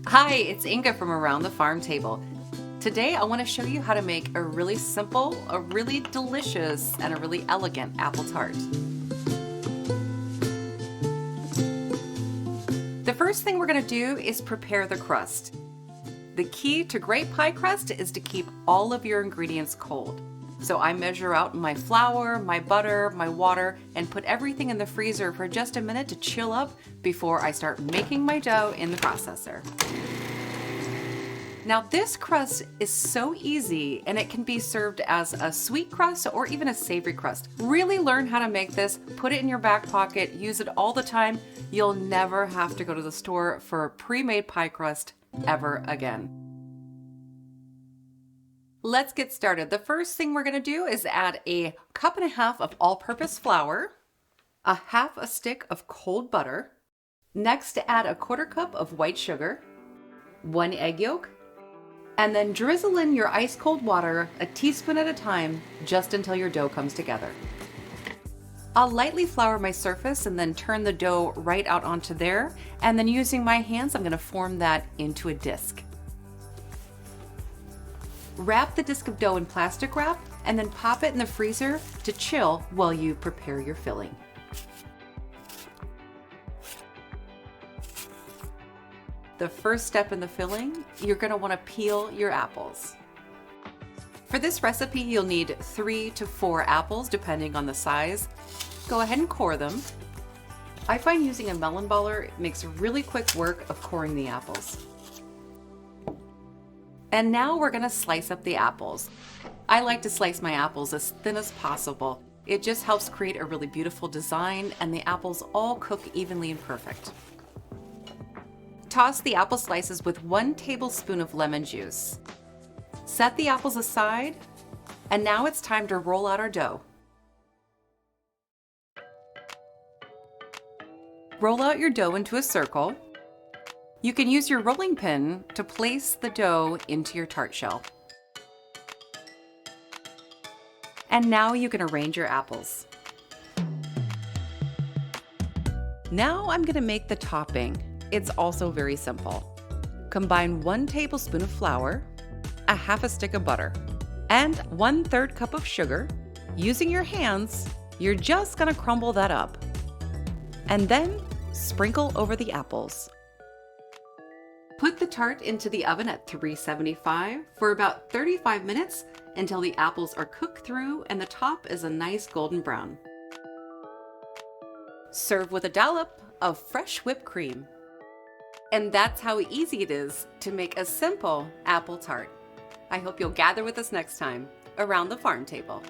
Hi, it's Inga from Around the Farm Table. Today I want to show you how to make a really simple, a really delicious, and a really elegant apple tart. The first thing we're going to do is prepare the crust. The key to great pie crust is to keep all of your ingredients cold. So I measure out my flour, my butter, my water, and put everything in the freezer for just a minute to chill up before I start making my dough in the processor. Now this crust is so easy and it can be served as a sweet crust or even a savory crust. Really learn how to make this, put it in your back pocket, use it all the time. You'll never have to go to the store for a pre-made pie crust ever again. Let's get started. The first thing we're going to do is add a cup and a half of all-purpose flour, a half a stick of cold butter. Next, add a quarter cup of white sugar, 1 egg yolk, and then drizzle in your ice cold water a teaspoon at a time just until your dough comes together. I'll lightly flour my surface and then turn the dough right out onto there, and then using my hands I'm going to form that into a disc. Wrap the disc of dough in plastic wrap and then pop it in the freezer to chill while you prepare your filling. The first step in the filling, you're going to want to peel your apples. For this recipe, you'll need 3 to 4 apples depending on the size. Go ahead and core them. I find using a melon baller makes really quick work of coring the apples. And now we're going to slice up the apples. I like to slice my apples as thin as possible. It just helps create a really beautiful design and the apples all cook evenly and perfect. Toss the apple slices with 1 tablespoon of lemon juice. Set the apples aside, and now it's time to roll out our dough. Roll out your dough into a circle. You can use your rolling pin to place the dough into your tart shell. And now you can arrange your apples. Now I'm going to make the topping. It's also very simple. Combine 1 tablespoon of flour, a half a stick of butter, and 1/3 cup of sugar. Using your hands, you're just going to crumble that up. And then sprinkle over the apples. Put the tart into the oven at 375 for about 35 minutes until the apples are cooked through and the top is a nice golden brown. Serve with a dollop of fresh whipped cream. And that's how easy it is to make a simple apple tart. I hope you'll gather with us next time around the farm table.